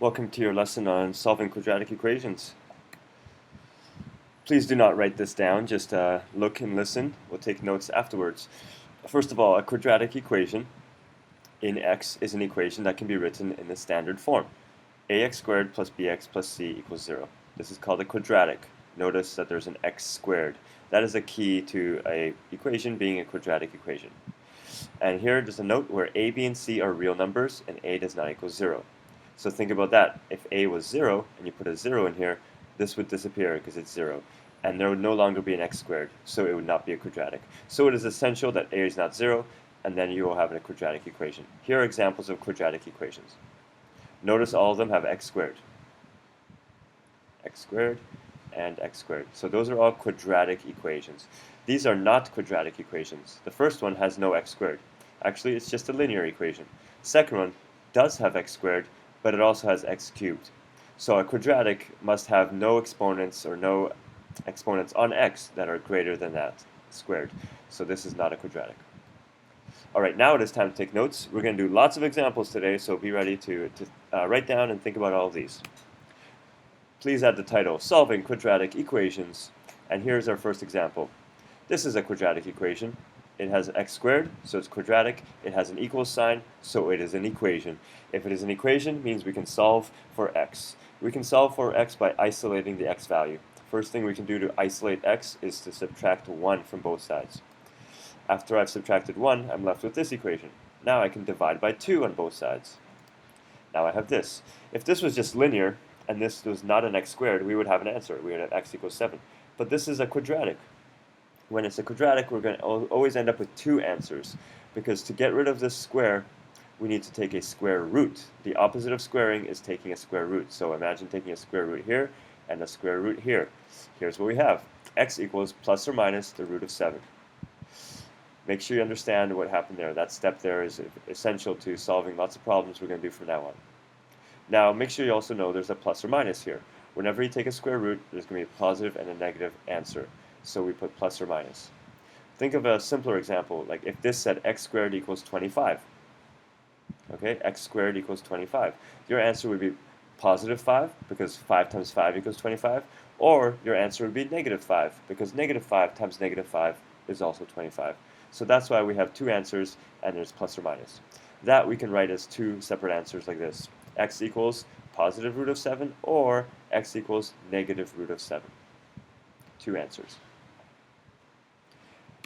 Welcome to your lesson on solving quadratic equations. Please do not write this down, just look and listen. We'll take notes afterwards. First of all, a quadratic equation in x is an equation that can be written in the standard form. ax squared plus bx plus c equals 0. This is called a quadratic. Notice that there's an x squared. That is a key to an equation being a quadratic equation. And here there's a note where a, b, and c are real numbers and a does not equal 0. So think about that. If a was 0 and you put a 0 in here, this would disappear because it's 0. And there would no longer be an x squared, so it would not be a quadratic. So it is essential that a is not 0, and then you will have a quadratic equation. Here are examples of quadratic equations. Notice all of them have x squared, and x squared. So those are all quadratic equations. These are not quadratic equations. The first one has no x squared. Actually, it's just a linear equation. Second one does have x squared, but it also has x cubed. So a quadratic must have no exponents or no exponents on x that are greater than that squared. So this is not a quadratic. Alright, now it is time to take notes. We're going to do lots of examples today, so be ready to write down and think about all of these. Please add the title, Solving Quadratic Equations. And here's our first example. This is a quadratic equation. It has x squared, so it's quadratic. It has an equal sign, so it is an equation. If it is an equation, it means we can solve for x. We can solve for x by isolating the x value. First thing we can do to isolate x is to subtract 1 from both sides. After I've subtracted 1, I'm left with this equation. Now I can divide by 2 on both sides. Now I have this. If this was just linear, and this was not an x squared, we would have an answer. We would have x equals 7. But this is a quadratic. When it's a quadratic, we're going to always end up with 2 answers, because to get rid of this square, we need to take a square root. The opposite of squaring is taking a square root. So imagine taking a square root here and a square root here. Here's what we have. X equals plus or minus the root of 7. Make sure you understand what happened there. That step there is essential to solving lots of problems we're going to do from now on. Now, make sure you also know there's a plus or minus here. Whenever you take a square root, there's going to be a positive and a negative answer. So we put plus or minus. Think of a simpler example, like if this said x squared equals 25. Okay, x squared equals 25. Your answer would be positive 5, because 5 times 5 equals 25, or your answer would be negative 5, because negative 5 times negative 5 is also 25. So that's why we have 2 answers, and there's plus or minus. That we can write as 2 separate answers like this. X equals positive root of 7, or x equals negative root of 7. 2 answers.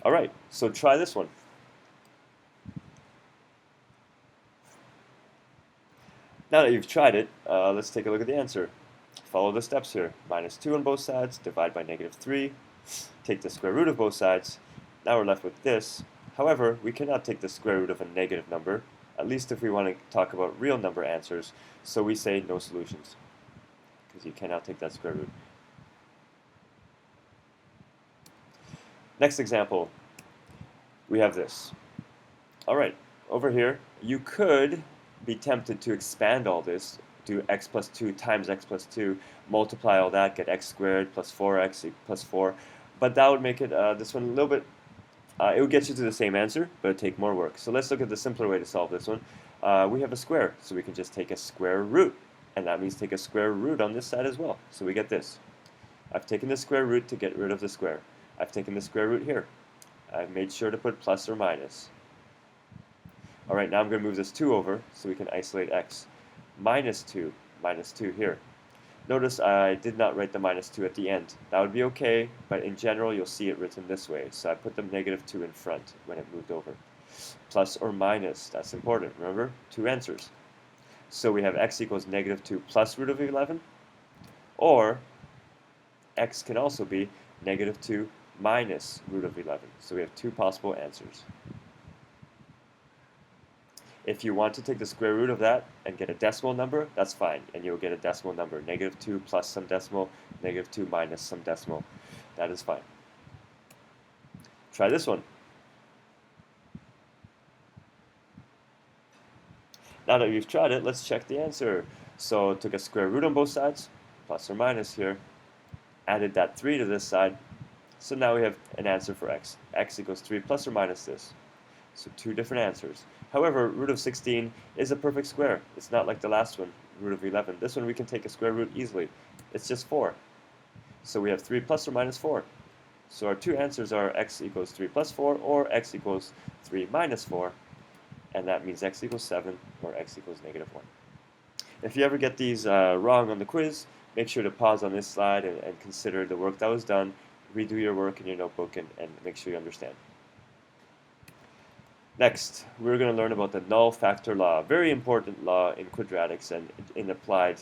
Alright, so try this one. Now that you've tried it, let's take a look at the answer. Follow the steps here. Minus 2 on both sides, divide by negative 3, take the square root of both sides. Now we're left with this. However, we cannot take the square root of a negative number, at least if we want to talk about real number answers, so we say no solutions, because you cannot take that square root. Next example, we have this. Alright, over here, you could be tempted to expand all this, do x plus 2 times x plus 2, multiply all that, get x squared plus 4x plus 4, but that would make it, this one a little bit, it would get you to the same answer, but it would take more work. So let's look at the simpler way to solve this one. We have a square, so we can just take a square root, and that means take a square root on this side as well. So we get this. I've taken the square root to get rid of the square. I've taken the square root here. I've made sure to put plus or minus. Alright, now I'm going to move this 2 over so we can isolate x. Minus 2 here. Notice I did not write the minus 2 at the end. That would be okay, but in general you'll see it written this way. So I put the negative 2 in front when it moved over. Plus or minus, that's important, remember? 2 answers. So we have x equals negative 2 plus root of 11, or x can also be negative 2 minus root of 11. So we have 2 possible answers. If you want to take the square root of that and get a decimal number, that's fine, and you'll get a decimal number. Negative 2 plus some decimal, negative 2 minus some decimal. That is fine. Try this one. Now that you've tried it, let's check the answer. So took a square root on both sides, plus or minus here, added that 3 to this side, so now we have an answer for x. X equals 3 plus or minus this. So two different answers. However, root of 16 is a perfect square. It's not like the last one, root of 11. This one we can take a square root easily. It's just 4. So we have 3 plus or minus 4. So our two answers are x equals 3 plus 4 or x equals 3 minus 4. And that means x equals 7 or x equals negative 1. If you ever get these wrong on the quiz, make sure to pause on this slide and consider the work that was done. Redo your work in your notebook and make sure you understand. Next, we're going to learn about the null factor law. Very important law in quadratics and in applied,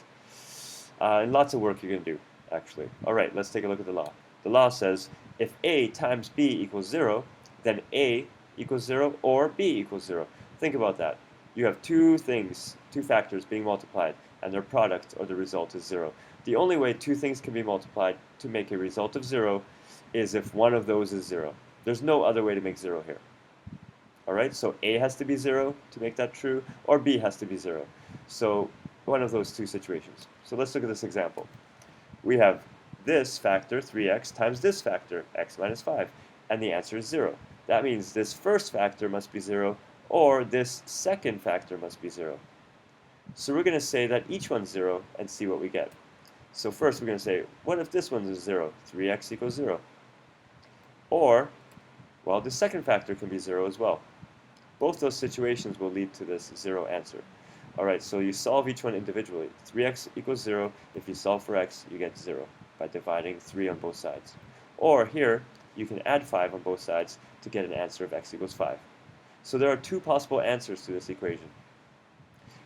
in lots of work you're going to do, actually. All right, let's take a look at the law. The law says if a times b equals 0, then a equals 0 or b equals 0. Think about that. You have two factors being multiplied, and their product or the result is 0. The only way two things can be multiplied to make a result of 0 is if one of those is 0. There's no other way to make 0 here. Alright, so a has to be 0 to make that true, or b has to be 0. So one of those two situations. So let's look at this example. We have this factor, 3x, times this factor, x minus 5, and the answer is 0. That means this first factor must be 0, or this second factor must be 0. So we're going to say that each one's 0 and see what we get. So first we're going to say, what if this one is 0? 3x equals 0. Or, well, the second factor can be 0 as well. Both those situations will lead to this 0 answer. Alright, so you solve each one individually. 3x equals 0. If you solve for x, you get 0 by dividing 3 on both sides. Or here, you can add 5 on both sides to get an answer of x equals 5. So there are two possible answers to this equation.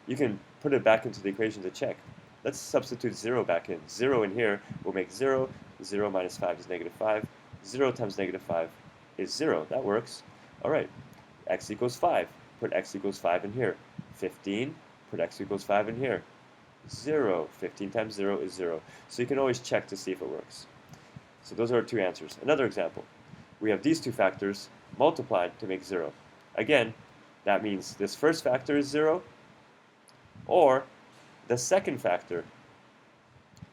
You can put it back into the equation to check. Let's substitute 0 back in. 0 in here will make 0. 0 minus 5 is negative 5. 0 times negative 5 is 0. That works. Alright, x equals 5. Put x equals 5 in here. 15. Put x equals 5 in here. 0. 15 times 0 is 0. So you can always check to see if it works. So those are our two answers. Another example. We have these two factors multiplied to make 0. Again, that means this first factor is 0, or the second factor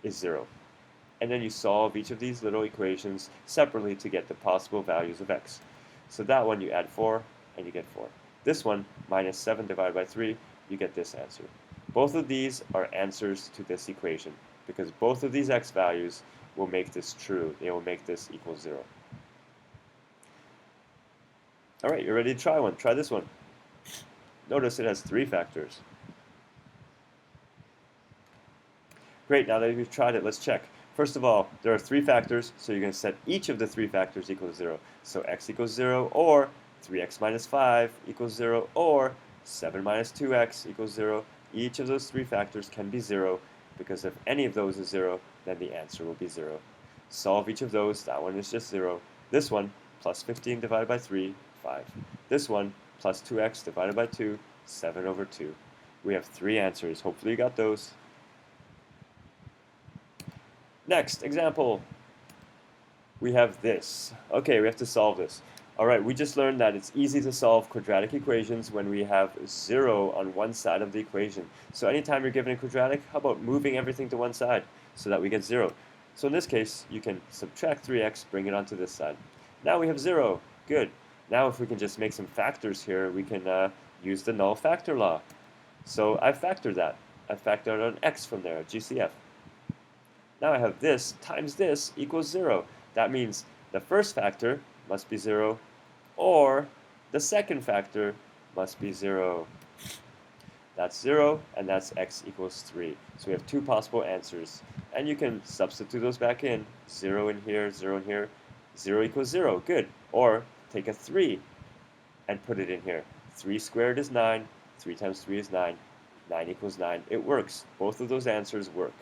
is 0. And then you solve each of these little equations separately to get the possible values of x. So that one you add 4, and you get 4. This one, minus 7 divided by 3, you get this answer. Both of these are answers to this equation, because both of these x values will make this true. They will make this equal 0. Alright, you're ready to try one. Try this one. Notice it has 3 factors. Great, now that we've tried it, let's check. First of all, there are 3 factors, so you're going to set each of the 3 factors equal to 0. So x equals 0, or 3x minus 5 equals 0, or 7 minus 2x equals 0. Each of those 3 factors can be 0, because if any of those is 0, then the answer will be 0. Solve each of those. That one is just 0. This one, plus 15 divided by 3, 5. This one, plus 2x divided by 2, 7 over 2. We have 3 answers. Hopefully you got those. Next example. We have this. Okay, we have to solve this. Alright, we just learned that it's easy to solve quadratic equations when we have 0 on one side of the equation. So anytime you're given a quadratic, how about moving everything to one side so that we get 0? So in this case, you can subtract 3x, bring it onto this side. Now we have 0. Good. Now if we can just make some factors here, we can use the null factor law. So I factored that. I factored an x from there, GCF. Now I have this times this equals 0. That means the first factor must be 0, or the second factor must be 0. That's 0, and that's x equals 3. So we have 2 possible answers. And you can substitute those back in. 0 in here, 0 in here. 0 equals 0. Good. Or take a 3 and put it in here. 3 squared is 9. 3 times 3 is 9. 9 equals 9. It works. Both of those answers work.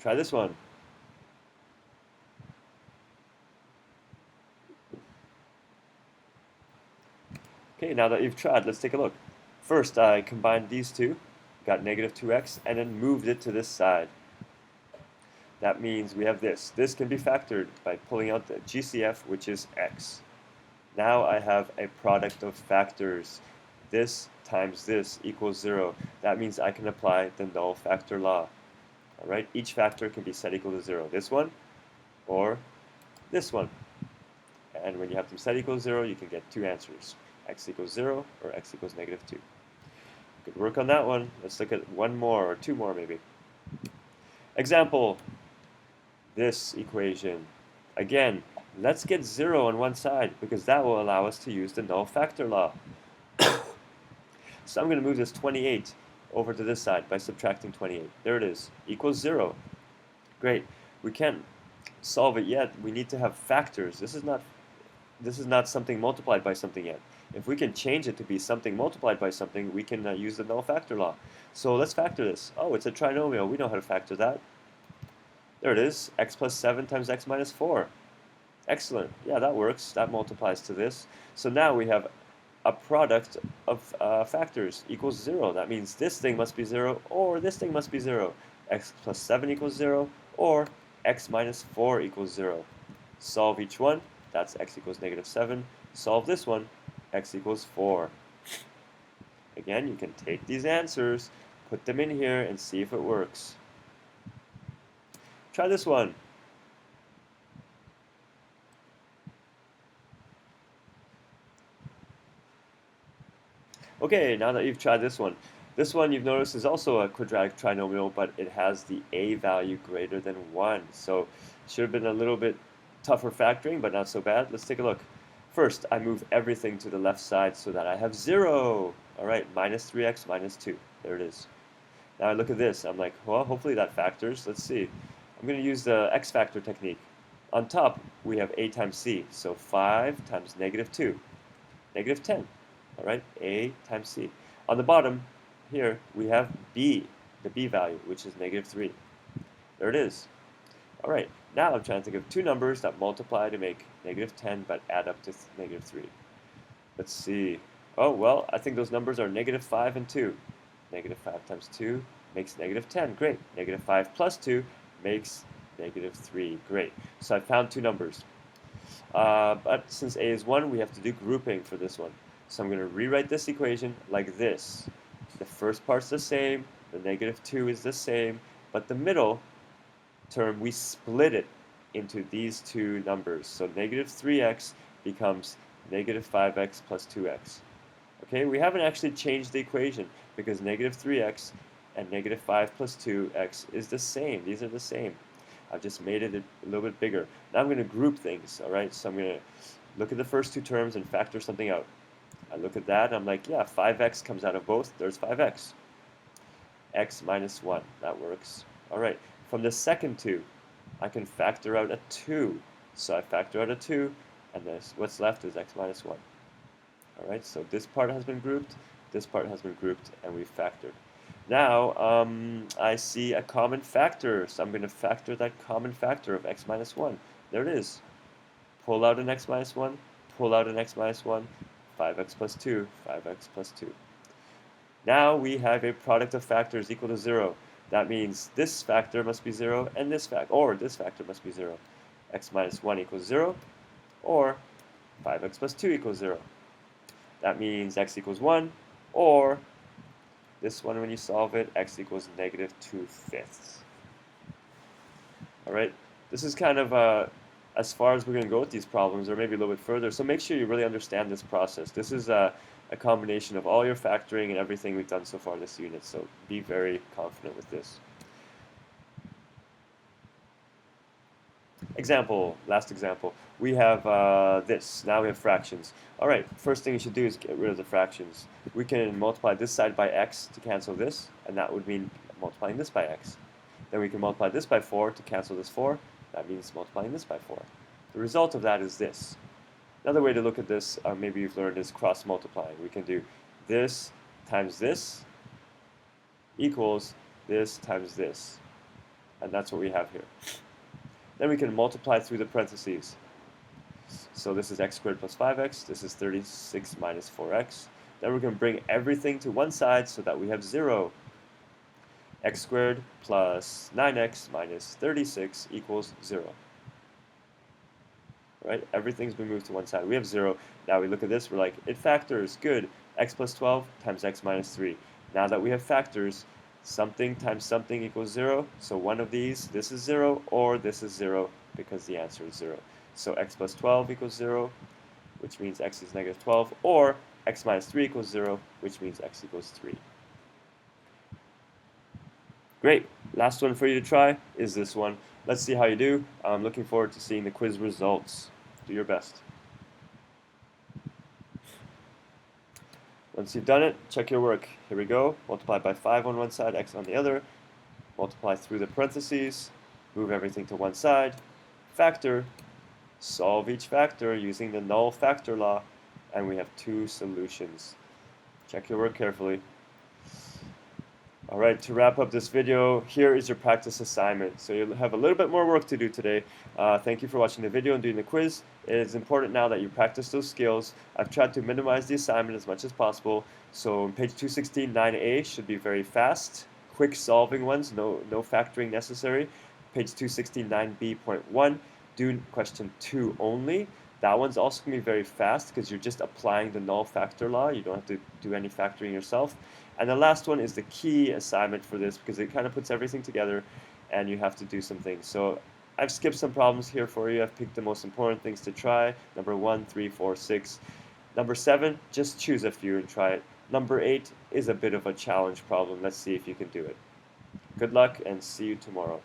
Try this one. Okay, now that you've tried, let's take a look. First, I combined these two, got negative 2x, and then moved it to this side. That means we have this. This can be factored by pulling out the GCF, which is x. Now I have a product of factors. This times this equals 0. That means I can apply the null factor law. Alright, each factor can be set equal to 0. This one, or this one. and when you have them set equals 0, you can get two answers, x equals 0 or x equals -2. Good work on that one. Let's look at one more or two more maybe. Example, this equation. Again, let's get 0 on one side because that will allow us to use the null factor law. So I'm going to move this 28 over to this side by subtracting 28. There it is, equals 0. Great. We can't solve it yet. We need to have factors. This is not something multiplied by something yet. If we can change it to be something multiplied by something, we can use the null factor law. So let's factor this. Oh, it's a trinomial. We know how to factor that. There it is, x plus 7 times x minus 4. Excellent. Yeah, that works. That multiplies to this. So now we have a product of factors equals 0. That means this thing must be 0 or this thing must be 0. X plus 7 equals 0 or x minus 4 equals 0. Solve each one. That's x equals -7. Solve this one. X equals 4. Again, you can take these answers, put them in here, and see if it works. Try this one. Okay, now that you've tried this one you've noticed is also a quadratic trinomial, but it has the a value greater than 1. So it should have been a little bit tougher factoring, but not so bad. Let's take a look. First, I move everything to the left side so that I have 0. All right, minus 3x minus 2. There it is. Now I look at this. I'm like, well, hopefully that factors. Let's see. I'm going to use the x factor technique. On top, we have a times c. So 5 times -2. -10. All right, a times c. On the bottom, here, we have b, the b value, which is -3. There it is. All right, now I'm trying to think of two numbers that multiply to make -10 but add up to -3. Let's see. Oh, well, I think those numbers are -5 and 2. -5 times 2 makes -10. Great. -5 plus 2 makes -3. Great. So I found two numbers. But since a is 1, we have to do grouping for this one. So I'm going to rewrite this equation like this. The first part's the same, the -2 is the same, but the middle term, we split it into these two numbers. So -3x becomes -5x plus 2x. Okay, we haven't actually changed the equation because -3x and -5 plus 2x is the same. These are the same. I've just made it a little bit bigger. Now I'm going to group things, all right? So I'm going to look at the first two terms and factor something out. I look at that, I'm like, yeah, 5x comes out of both. There's 5x. X minus 1. That works. All right. From the second two, I can factor out a 2. So I factor out a 2, and what's left is x minus 1. All right, so this part has been grouped, this part has been grouped, and we've factored. Now, I see a common factor, so I'm going to factor that common factor of x minus 1. There it is. Pull out an x minus 1, pull out an x minus 1, 5x plus 2, 5x plus 2. Now we have a product of factors equal to 0. That means this factor must be 0, and this factor must be 0. X minus 1 equals 0, or 5x plus 2 equals 0. That means x equals 1, or this one, when you solve it, x equals -2/5. All right, this is kind of as far as we're going to go with these problems, or maybe a little bit further. So make sure you really understand this process. This is a combination of all your factoring and everything we've done so far this unit. So be very confident with this. Example, last example. We have this. Now we have fractions. All right, first thing you should do is get rid of the fractions. We can multiply this side by x to cancel this, and that would mean multiplying this by x. Then we can multiply this by 4 to cancel this 4. That means multiplying this by 4. The result of that is this. Another way to look at this, maybe you've learned, is cross-multiplying. We can do this times this equals this times this. And that's what we have here. Then we can multiply through the parentheses. So this is x squared plus 5x. This is 36 minus 4x. Then we're going to bring everything to one side so that we have 0. X squared plus 9x minus 36 equals 0. Right? Everything's been moved to one side. We have 0. Now we look at this, we're like, it factors. Good. X plus 12 times x minus 3. Now that we have factors, something times something equals 0. So one of these, this is 0, or this is 0, because the answer is 0. So x plus 12 equals 0, which means x is negative 12, or x minus 3 equals 0, which means x equals 3. Great. Last one for you to try is this one. Let's see how you do. I'm looking forward to seeing the quiz results. Do your best. Once you've done it, check your work. Here we go. Multiply by 5 on one side, x on the other. Multiply through the parentheses. Move everything to one side. Factor. Solve each factor using the null factor law. And we have 2 solutions. Check your work carefully. Alright, to wrap up this video, here is your practice assignment. So you'll have a little bit more work to do today. Thank you for watching the video and doing the quiz. It is important now that you practice those skills. I've tried to minimize the assignment as much as possible. So page 216, 9a should be very fast, quick solving ones, no factoring necessary. Page 216, 9b.1, do question 2 only. That one's also going to be very fast because you're just applying the null factor law. You don't have to do any factoring yourself. And the last one is the key assignment for this because it kind of puts everything together and you have to do some things. So I've skipped some problems here for you. I've picked the most important things to try. Number 1, 3, 4, 6. Number 7, just choose a few and try it. Number 8 is a bit of a challenge problem. Let's see if you can do it. Good luck and see you tomorrow.